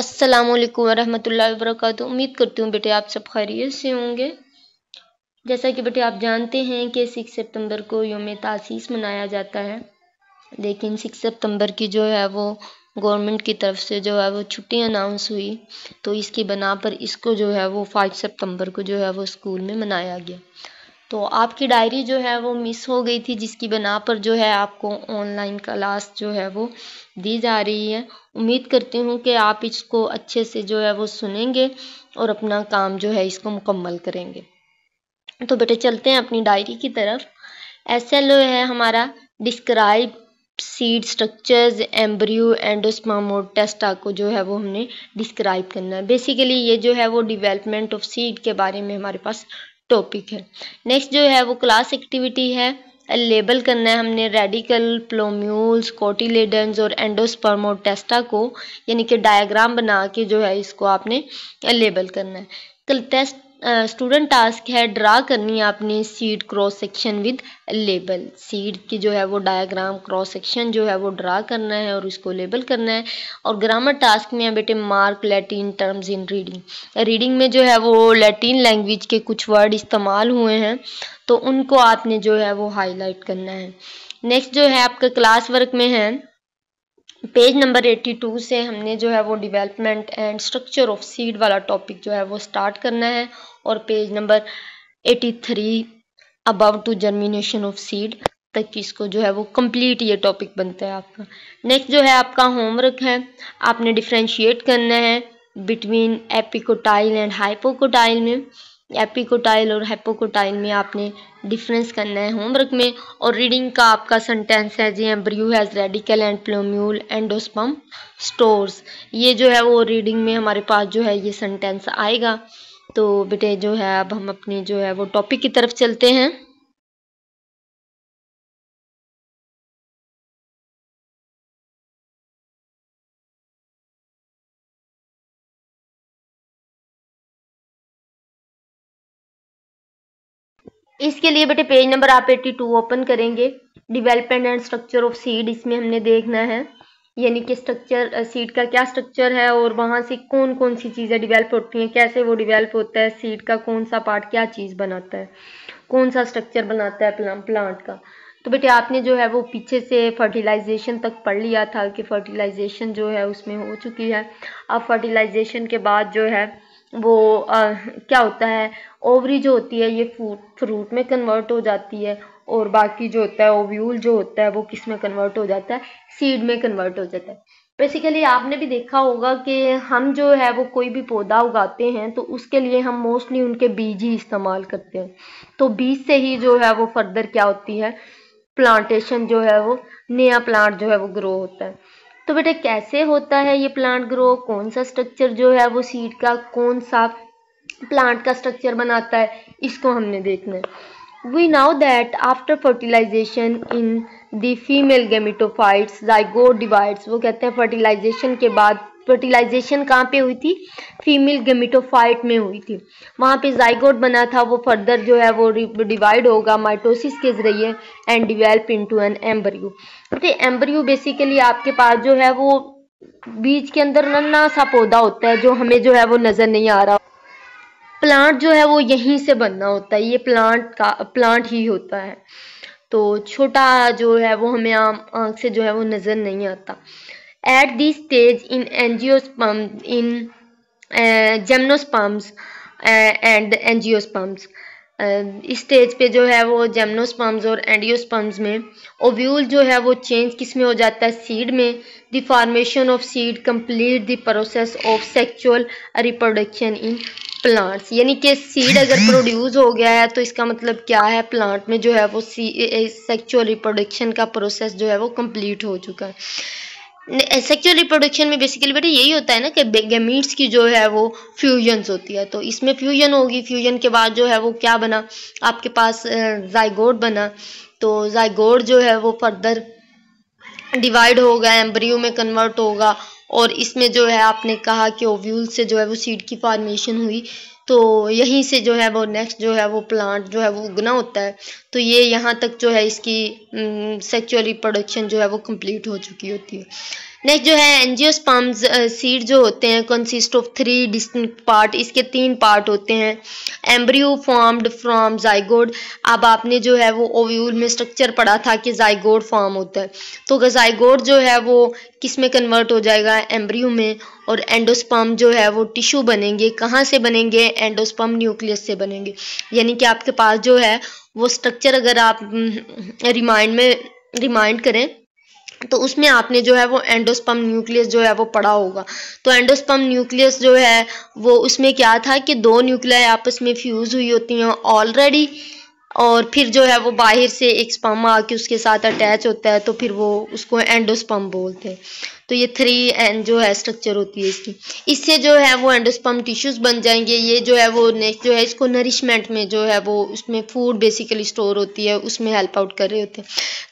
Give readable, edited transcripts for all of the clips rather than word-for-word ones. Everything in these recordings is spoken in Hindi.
अस्सलामुअलैकुम वरहमतुल्लाहि वबरकातुहू। उम्मीद करती हूँ बेटे आप सब खैरियत से होंगे। जैसा कि बेटे आप जानते हैं कि 6 सितंबर को यौम तासीस मनाया जाता है, लेकिन 6 सितंबर की जो है वो गवर्नमेंट की तरफ से जो है वो छुट्टी अनाउंस हुई, तो इसकी बना पर इसको जो है वो 5 सितंबर को जो है वो स्कूल में मनाया गया। तो आपकी डायरी जो है वो मिस हो गई थी, जिसकी बना पर जो है आपको ऑनलाइन क्लास जो है वो दी जा रही है। उम्मीद करती हूँ कि आप इसको अच्छे से जो है वो सुनेंगे और अपना काम जो है इसको मुकम्मल करेंगे। तो बेटे चलते हैं अपनी डायरी की तरफ। SLO है हमारा, describe seed structures embryo endosperm और टेस्टा को जो है वो हमने डिस्क्राइब करना है। बेसिकली ये जो है वो डेवलपमेंट ऑफ सीड के बारे में हमारे पास टॉपिक है। नेक्स्ट जो है वो क्लास एक्टिविटी है, लेबल करना है हमने रेडिकल, प्लोम्यूल्स, कोटिलेडन्स और एंडोस्पर्म और टेस्टा को, यानी कि डायग्राम बना के जो है इसको आपने लेबल करना है। कल टेस्ट स्टूडेंट टास्क है, ड्रा करनी है आपने seed cross section with label. Seed की जो है वो डायग्राम क्रॉस सेक्शन जो है वो ड्रा करना है और उसको लेबल करना है। और ग्रामर टास्क में है बेटे, mark Latin terms in reading. Reading में जो है वो लैटिन लैंग्वेज के कुछ वर्ड इस्तेमाल हुए हैं, तो उनको आपने जो है वो हाईलाइट करना है। नेक्स्ट जो है आपका क्लास वर्क में है, पेज नंबर 82 से हमने जो है वो development and structure of seed वाला टॉपिक जो है वो स्टार्ट करना है, और page number 83 about to germination of seed तक इसको जो है वो कंप्लीट ये टॉपिक बनता है आपका। नेक्स्ट जो है आपका होमवर्क है, आपने डिफ्रेंशिएट करना है बिटवीन एपिकोटाइल एंड हाइपोकोटाइल में। एपिकोटाइल और हाइपोकोटाइल में आपने डिफरेंस करना है होमवर्क में। और रीडिंग का आपका सेंटेंस है जी, embryo has radicle and plumule endosperm stores. ये जो है वो रीडिंग में हमारे पास जो है ये सेंटेंस आएगा। तो बेटे जो है अब हम अपनी जो है वो टॉपिक की तरफ चलते हैं। इसके लिए बेटे पेज नंबर आप 82 ओपन करेंगे। Development and structure of seed, इसमें हमने देखना है यानी कि स्ट्रक्चर सीड का क्या स्ट्रक्चर है और वहाँ से कौन कौन सी चीज़ें डेवलप होती हैं, कैसे वो डेवलप होता है, सीड का कौन सा पार्ट क्या चीज़ बनाता है, कौन सा स्ट्रक्चर बनाता है प्लांट का। तो बेटे आपने जो है वो पीछे से फर्टिलाइजेशन तक पढ़ लिया था कि फर्टिलाइजेशन जो है उसमें हो चुकी है। अब फर्टिलाइजेशन के बाद जो है वो क्या होता है, ओवरी जो होती है ये फ्रूट में कन्वर्ट हो जाती है, और बाकी जो होता है ओव्यूल जो होता है वो किस में कन्वर्ट हो जाता है, सीड में कन्वर्ट हो जाता है। बेसिकली आपने भी देखा होगा कि हम जो है वो कोई भी पौधा उगाते हैं तो उसके लिए हम मोस्टली उनके बीज ही इस्तेमाल करते हैं। तो बीज से ही जो है वो फर्दर क्या होती है, प्लांटेशन जो है वो नया प्लांट जो है वो ग्रो होता है। तो बेटे कैसे होता है ये प्लांट ग्रो, कौन सा स्ट्रक्चर जो है वो सीड का कौन सा प्लांट का स्ट्रक्चर बनाता है, इसको हमने देखना है। We know that after fertilization in the female gametophytes, zygote divides। वो कहते हैं फर्टिलाइजेशन के बाद, फर्टिलाइजेशन कहाँ पे हुई थी, फीमेल गेमेटोफाइट में हुई थी, वहाँ पे जाइगोट बना था, वो फर्दर जो है वो डिवाइड होगा माइटोसिस के जरिए and develop into an embryo. तो एम्ब्रियो बेसिकली आपके पास जो है वो बीज के अंदर नन्हा सा पौधा होता है जो हमें जो है वो नजर नहीं आ रहा। प्लांट जो है वो यहीं से बनना होता है, ये प्लांट ही होता है। तो छोटा जो है वो हमें आंख से जो है वो नजर नहीं आता। At this stage in angiosperm in gymnosperms and angiosperms, इस स्टेज पे जो है वो जिम्नोस्पर्म्स और एंजियोस्पर्म्स में ओव्यूल जो है वो चेंज किस में हो जाता है, सीड में। The formation of seed complete the process of sexual reproduction in plants. यानी कि सीड अगर प्रोड्यूस हो गया है तो इसका मतलब क्या है, प्लांट में जो है वो सेक्सुअल रिप्रोडक्शन का प्रोसेस जो है वो कंप्लीट हो चुका है। सेक्सुअल रिप्रोडक्शन में बेसिकली बेटा यही होता है ना कि गैमीट्स की जो है वो फ्यूजन्स होती है, तो इसमें फ्यूजन होगी, फ्यूजन के बाद जो है वो क्या बना, आपके पास जाइगोट बना। तो जाइगोट जो है वो फर्दर डिवाइड होगा, एम्ब्रियो में कन्वर्ट होगा, और इसमें जो है आपने कहा कि ओव्यूल से जो है वो सीड की फॉर्मेशन हुई, तो यहीं से जो है वो नेक्स्ट जो है वो प्लांट जो है वो उगना होता है। तो ये यहाँ तक जो है इसकी सेक्सुअल रिप्रोडक्शन जो है वो कंप्लीट हो चुकी होती है। नेक्स्ट जो है एंजियोस्पर्म्स सीड जो होते हैं कंसिस्ट ऑफ 3 डिस्टिंक्ट पार्ट, इसके 3 पार्ट होते हैं। एम्ब्रियो फॉर्म्ड फ्रॉम जाइगोट, अब आपने जो है वो ओव्यूल में स्ट्रक्चर पढ़ा था कि जाइगोट फॉर्म होता है, तो जाइगोट जो है वो किस में कन्वर्ट हो जाएगा, एम्ब्रियो में, और एंडोस्पर्म जो है वो टिश्यू बनेंगे। कहाँ से बनेंगे, एंडोस्पर्म न्यूक्लियस से बनेंगे। यानी कि आपके पास जो है वो स्ट्रक्चर अगर आप रिमाइंड करें तो उसमें आपने जो है वो एंडोस्पर्म न्यूक्लियस जो है वो पढ़ा होगा। तो एंडोस्पर्म न्यूक्लियस जो है वो उसमें क्या था कि 2 न्यूक्लियाई आपस में फ्यूज हुई होती हैं ऑलरेडी, और फिर जो है वो बाहर से एक स्पर्म आके उसके साथ अटैच होता है, तो फिर वो उसको एंडोस्पर्म बोलते हैं। तो ये 3 जो है स्ट्रक्चर होती है इसकी, इससे जो है वो एंडोस्पर्म टिश्यूज बन जाएंगे। ये जो है वो नेक्स्ट जो है इसको नरिशमेंट में जो है वो उसमें फूड बेसिकली स्टोर होती है, उसमें हेल्प आउट कर रहे होते हैं।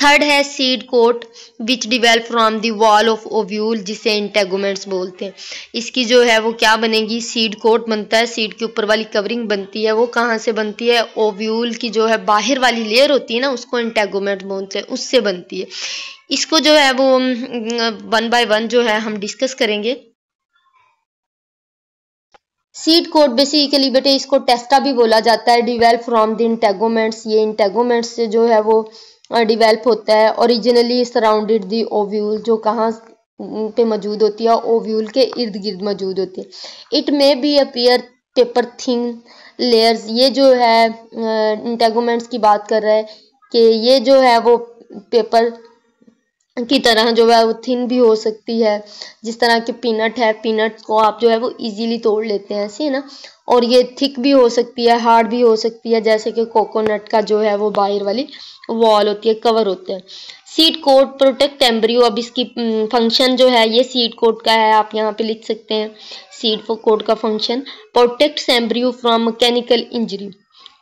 थर्ड है seed coat which develop from the wall of ovule, जिसे इंटेगुमेंट्स बोलते हैं। इसकी जो है वो क्या बनेगी, सीड कोट बनता है, सीड के ऊपर वाली कवरिंग बनती है, वो कहाँ से बनती है, ओव्यूल की जो है बाहर वाली लेयर होती है ना, उसको इंटेगुमेंट बोलते हैं, उससे बनती है। इसको जो है वो 1 बाय 1 जो है हम डिस्कस करेंगे। सीड कोट बेसिकली बेटे इसको टेस्टा भी बोला जाता है, डिवेल्प फ्रॉम द इंटेगोमेंट्स, ये इंटेगोमेंट्स से जो है वो डिवेल्प होता है। ओरिजिनली सराउंडेड द ओव्यूल, जो कहाँ पे मौजूद होती है, ओव्यूल के इर्द गिर्द मौजूद होती है। It may be appear paper thin layers, ये जो है इंटेगोमेंट्स की बात कर रहा है कि ये जो है वो पेपर की तरह जो है वो थिन भी हो सकती है, जिस तरह के पीनट है, पीनट्स को आप जो है वो इजीली तोड़ लेते हैं, ऐसे है ना। और ये थिक भी हो सकती है, हार्ड भी हो सकती है, जैसे कि कोकोनट का जो है वो बाहर वाली वॉल होती है, कवर होते हैं। सीड कोट प्रोटेक्ट एम्ब्रियो, अब इसकी फंक्शन जो है ये सीड कोट का है, आप यहाँ पे लिख सकते हैं। सीड कोट का function protects embryo from mechanical injury,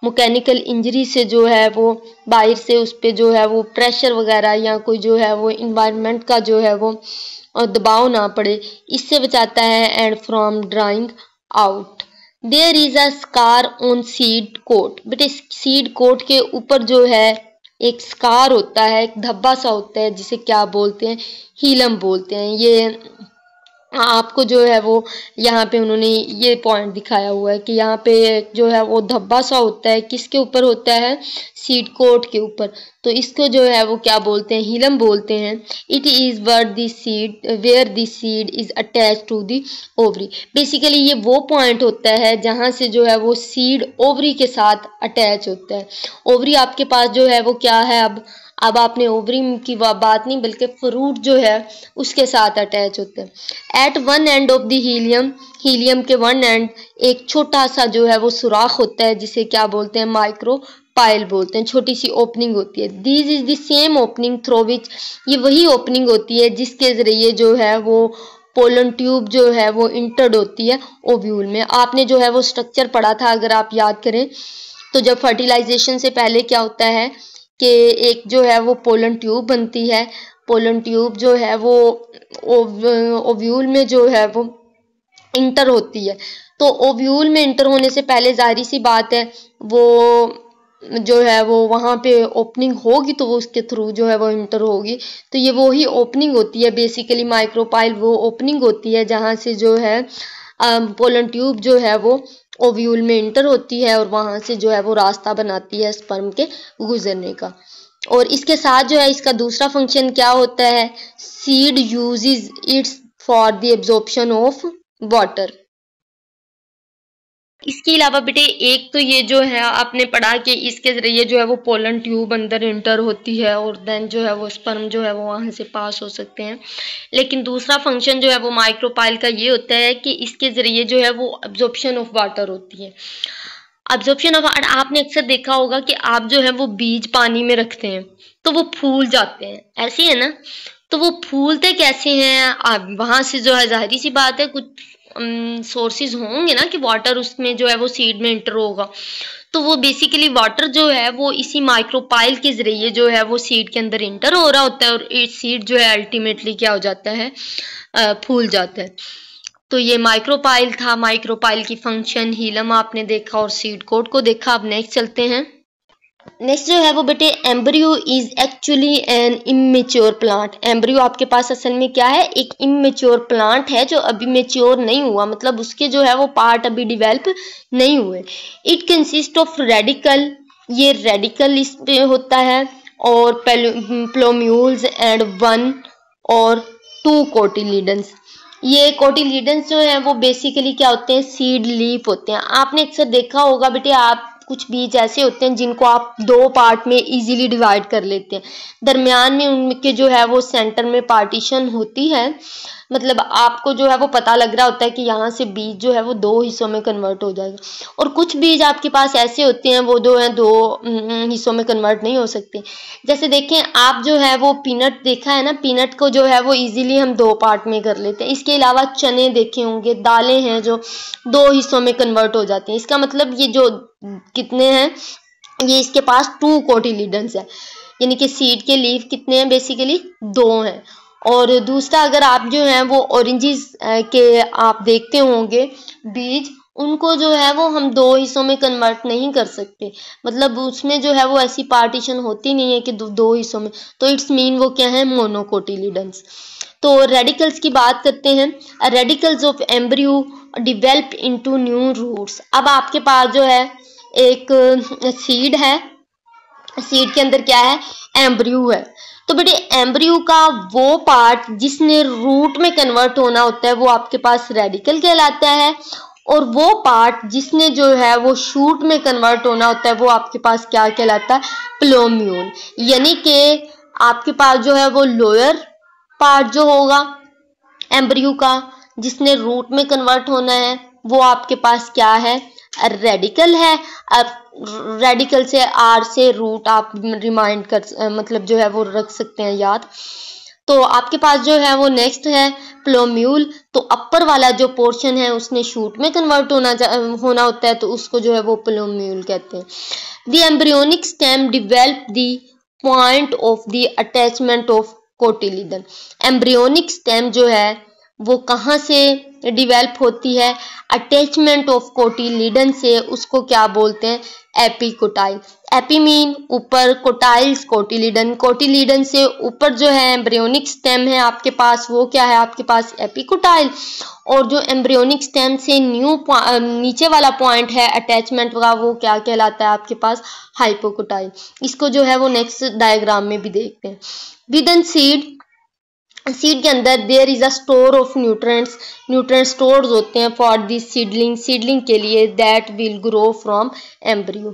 mechanical injury से जो है वो बाहर से उस पर जो है वो प्रेशर वगैरह या कोई जो है वो इन्वायरमेंट का जो है वो दबाव ना पड़े, इससे बचाता है। And from drawing out there is a scar on seed coat, but इस सीड कोट के ऊपर जो है एक स्कार होता है, एक धब्बा सा होता है, जिसे क्या बोलते हैं, हीलम बोलते हैं। ये आपको जो है वो यहाँ पे उन्होंने ये पॉइंट दिखाया हुआ है कि यहाँ पे जो है वो धब्बा सा होता है, किसके ऊपर होता है, सीड कोट के ऊपर, तो इसको जो है वो क्या बोलते हैं, हीलम बोलते हैं। It is where the seed is attach to the ovary, basically ये वो पॉइंट होता है जहाँ से जो है वो सीड ओवरी के साथ अटैच होता है। ओवरी आपके पास जो है वो क्या है, अब आपने ओवरी की बात नहीं बल्कि फ्रूट जो है उसके साथ अटैच होते हैं। At one end of the hilum के वन एंड एक छोटा सा जो है वो सुराख होता है, जिसे क्या बोलते हैं, माइक्रो पाइल बोलते हैं, छोटी सी ओपनिंग होती है। This is the same opening through which, ये वही ओपनिंग होती है जिसके जरिए जो है वो पोलन ट्यूब जो है वो इंटर्ड होती है ओव्यूल में। आपने जो है वो स्ट्रक्चर पढ़ा था, अगर आप याद करें तो जब फर्टिलाइजेशन से पहले क्या होता है कि एक जो है वो पोलन ट्यूब बनती है, पोलन ट्यूब जो है वो ओव्यूल में जो है वो इंटर होती है। तो ओव्यूल में इंटर होने से पहले जाहिर सी बात है वो जो है वो वहाँ पे ओपनिंग होगी, तो वो उसके थ्रू जो है वो इंटर होगी। तो ये वो ही ओपनिंग होती है बेसिकली, माइक्रोपाइल वो ओपनिंग होती है जहाँ से जो है पोलन ट्यूब जो है वो ओव्यूल में इंटर होती है और वहाँ से जो है वो रास्ता बनाती है स्पर्म के गुजरने का। और इसके साथ जो है इसका दूसरा फंक्शन क्या होता है, seed uses it's for the absorption of water. इसके अलावा बेटे एक तो ये जो है आपने पढ़ा कि इसके जरिए जो है वो पोलन ट्यूब अंदर इंटर होती है और देन जो है वो स्पर्म जो है वो वहाँ से पास हो सकते हैं। लेकिन दूसरा फंक्शन जो है वो माइक्रोपाइल का ये होता है कि इसके जरिए जो है वो अब्जॉर्प्शन ऑफ वाटर होती है। अब्जॉर्प्शन ऑफ वाटर आपने अक्सर देखा होगा कि आप जो है वो बीज पानी में रखते हैं तो वो फूल जाते हैं, ऐसे है ना। तो वो फूलते कैसे हैं, आप वहाँ से जो है जाहिर सी बात है कुछ सोर्सेज होंगे ना कि वाटर उसमें जो है वो सीड में इंटर होगा। तो वो बेसिकली वाटर जो है वो इसी माइक्रोपाइल के जरिए जो है वो सीड के अंदर इंटर हो रहा होता है और सीड जो है अल्टीमेटली क्या हो जाता है, फूल जाता है। तो ये माइक्रोपाइल था, माइक्रोपाइल की फंक्शन, हीलम आपने देखा और सीड कोट को देखा। अब नेक्स्ट चलते हैं। नेक्स्ट जो है वो बेटे embryo is actually an immature plant. Embryo आपके पास असल में क्या है, एक इमेच्योर प्लांट है जो अभी मेच्योर नहीं हुआ, मतलब उसके जो है वो पार्ट अभी डिवेल्प नहीं हुए। इट कंसिस्ट ऑफ रेडिकल, ये रेडिकल इस पे होता है, और प्लोम्यूल्स एंड 1 और 2 कोटिलीडन्स। ये कोटिलीडन्स जो है वो बेसिकली क्या होते हैं, सीड लीफ होते हैं। आपने अक्सर देखा होगा बेटे, आप कुछ बीज ऐसे होते हैं जिनको आप 2 पार्ट में इजीली डिवाइड कर लेते हैं, दरमियान में उनके जो है वो सेंटर में पार्टीशन होती है, मतलब आपको जो है वो पता लग रहा होता है कि यहाँ से बीज जो है वो 2 हिस्सों में कन्वर्ट हो जाएगा। और कुछ बीज आपके पास ऐसे होते हैं वो जो है 2 हिस्सों में कन्वर्ट नहीं हो सकते। जैसे देखें आप जो है वो पीनट देखा है ना, पीनट को जो है वो इजीली हम 2 पार्ट में कर लेते हैं। इसके अलावा चने देखे होंगे, दालें हैं जो 2 हिस्सों में कन्वर्ट हो जाती हैं। इसका मतलब ये जो कितने हैं, ये इसके पास 2 कोटिलीडन्स है, यानी कि सीड के लीफ कितने हैं, बेसिकली 2 हैं। और दूसरा अगर आप जो है वो ऑरेंजेस के आप देखते होंगे बीज, उनको जो है वो हम 2 हिस्सों में कन्वर्ट नहीं कर सकते, मतलब उसमें जो है वो ऐसी पार्टीशन होती नहीं है कि 2 हिस्सों में, तो इट्स मीन वो क्या है, मोनोकोटिलीडन्स। तो रेडिकल्स की बात करते हैं। Radicles of embryo develop into new roots. अब आपके पास जो है एक सीड है, सीड के अंदर क्या है, एम्ब्रियो है। तो बेटे एम्ब्रियो का वो पार्ट जिसने रूट में कन्वर्ट होना होता है वो आपके पास रेडिकल कहलाता है, और वो पार्ट जिसने जो है वो शूट में कन्वर्ट होना होता है वो आपके पास क्या कहलाता है, प्लोम्यूल। यानी कि आपके पास जो है वो लोअर पार्ट जो होगा एम्ब्रियो का जिसने रूट में कन्वर्ट होना है वो आपके पास क्या है, रेडिकल है। अब रेडिकल से आर से रूट आप रिमाइंड कर मतलब जो है वो रख सकते हैं याद। तो आपके पास जो है वो नेक्स्ट है प्लोम्यूल। तो अपर वाला जो पोर्शन है उसने शूट में कन्वर्ट होना होता है, तो उसको जो है वो प्लोम्यूल कहते हैं। The embryonic stem develop the point of the attachment of cotyledon. Embryonic stem जो है वो कहाँ से डिवेल्प होती है, अटैचमेंट ऑफ कोटिलीडन से, उसको क्या बोलते हैं, एपिकोटाइल। एपी मीन ऊपर, कोटाइल्स कोटिलीडन, कोटिलीडन से ऊपर जो है एम्ब्रियोनिक स्टेम है आपके पास वो क्या है आपके पास, एपिकोटाइल। और जो एम्ब्रियोनिक स्टेम से नीचे वाला पॉइंट है अटैचमेंट का वो क्या कहलाता है आपके पास, हाइपोकोटाइल। इसको जो है वो नेक्स्ट डायग्राम में भी देखते हैं। विद सीड, सीड के अंदर there is a store of nutrients, nutrient stores होते हैं फॉर दिस सीडलिंग, सीडलिंग के लिए, that will grow from embryo.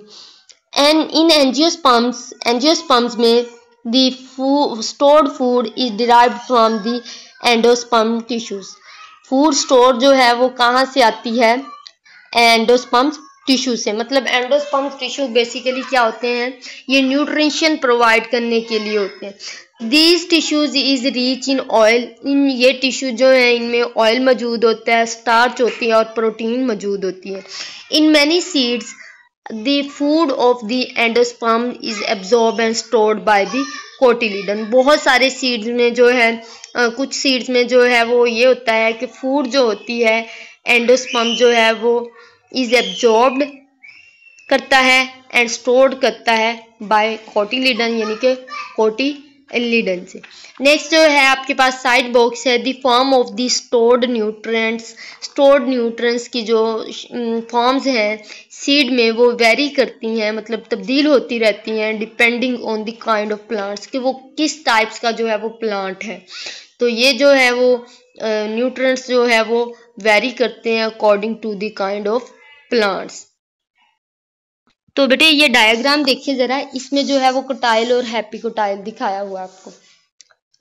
And in angiosperms, angiosperms में the stored food is derived from the endosperm tissues. Food store जो है वो कहाँ से आती है, एंडोस्पर्म टिश्यू से। मतलब एंडोस्पर्म टिश्यू बेसिकली क्या होते हैं, ये न्यूट्रिशन प्रोवाइड करने के लिए होते हैं। These tissues is rich in oil, इन ये टिश्यू जो है इनमें ऑयल मौजूद होता है, स्टार्च होती है और प्रोटीन मौजूद होती है। In many seeds the food of the endosperm is absorb and stored by the cotyledon. बहुत सारे सीड्स में जो है कुछ सीड्स में जो है वो ये होता है कि फूड जो होती है एंडोस्पर्म जो है वो इज एब्जॉर्ब्ड करता है एंड स्टोर्ड करता है बाय कोटिलीडन, यानी कि कोटिलीडन से। नेक्स्ट जो है आपके पास साइड बॉक्स है, the form of the stored nutrients. Stored nutrients की जो फॉर्म्स हैं सीड में वो वेरी करती हैं, मतलब तब्दील होती रहती हैं, depending on the kind of plants, कि वो किस टाइप्स का जो है वो प्लांट है। तो ये जो है वो न्यूट्रिएंट्स जो है वो वेरी करते हैं according to the kind of plants. तो बेटे ये डायग्राम देखिए जरा, इसमें जो है वो कोटाइल और हैप्पिकोटाइल दिखाया हुआ आपको।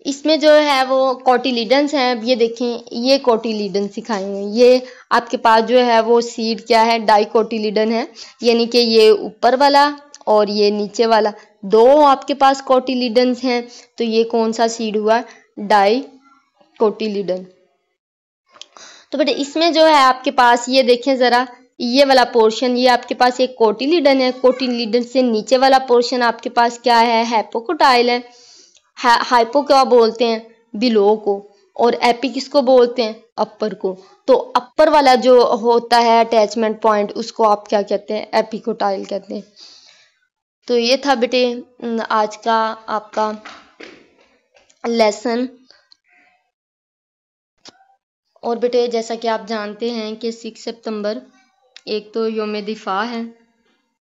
इसमें जो है वो कोटिलीडन्स हैं, ये देखें ये कोटिलीडन सिखाए हैं। ये आपके पास जो है वो सीड क्या है, डाइकोटिलीडन है, यानी कि ये ऊपर वाला और ये नीचे वाला 2 आपके पास कोटिलीडन्स हैं। तो ये कौन सा सीड हुआ, डाइकोटिलीडन। तो बेटे इसमें जो है आपके पास ये देखें जरा, ये वाला पोर्शन ये आपके पास एक कोटिलीडन है, कोटिलीडन से नीचे वाला पोर्शन आपके पास क्या है, हैपोकोटाइल है। हाइपो क्या बोलते हैं, बिलो को, और एपी किसको बोलते हैं, अपर को। तो अपर वाला जो होता है अटैचमेंट पॉइंट उसको आप क्या कहते हैं, एपिकोटाइल कहते हैं। तो ये था बेटे आज का आपका लेसन। और बेटे जैसा कि आप जानते हैं कि 6 सितंबर एक तो यौम दिफा है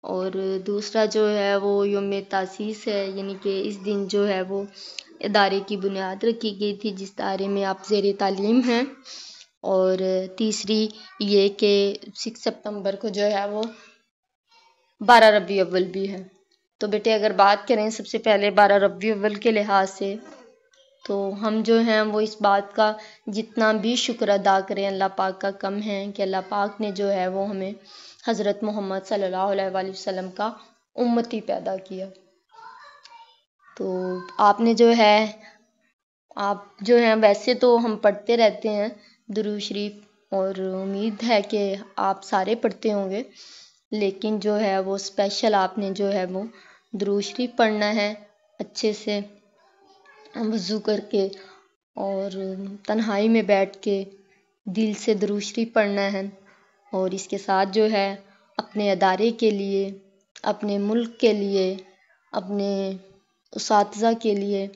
और दूसरा जो है वो यौम तासीस है, यानी कि इस दिन जो है वो इदारे की बुनियाद रखी गई थी जिस इदारे में आप ज़ेर तालीम हैं। और तीसरी ये कि 6 सितंबर को जो है वो 12 रबी अव्वल भी है। तो बेटे अगर बात करें सबसे पहले 12 रबी अव्वल के लिहाज से, तो हम जो हैं वो इस बात का जितना भी शुक्र अदा करें अल्लाह पाक का कम है कि अल्लाह पाक ने जो है वो हमें हज़रत मोहम्मद सल्लल्लाहु अलैहि वसल्लम का उम्मती पैदा किया। तो आपने जो है आप जो हैं वैसे तो हम पढ़ते रहते हैं दुरूद शरीफ, और उम्मीद है कि आप सारे पढ़ते होंगे, लेकिन जो है वो स्पेशल आपने जो है वो दुरूद शरीफ पढ़ना है अच्छे से वज़ू करके और तन्हाई में बैठ के दिल से दुरूद शरीफ पढ़ना है। और इसके साथ जो है अपने अदारे के लिए, अपने मुल्क के लिए, अपने उसातिज़ा के लिए,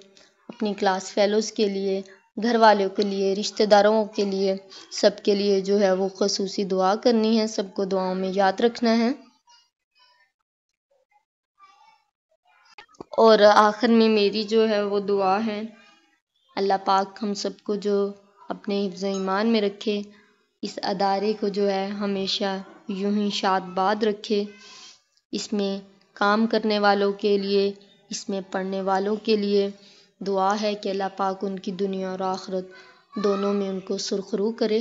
अपनी क्लास फेलोज़ के लिए, घर वालों के लिए, रिश्तेदारों के लिए, सब के लिए जो है वो ख़ुसूसी दुआ करनी है, सबको दुआओं में याद रखना है। और आखिर में मेरी जो है वो दुआ है, अल्लाह पाक हम सबको जो अपने हिफ्ज़ ईमान में रखे, इस अदारे को जो है हमेशा यूं ही शादबाद रखे। इसमें काम करने वालों के लिए, इसमें पढ़ने वालों के लिए दुआ है कि अल्लाह पाक उनकी दुनिया और आखिरत दोनों में उनको सुरखरू करे।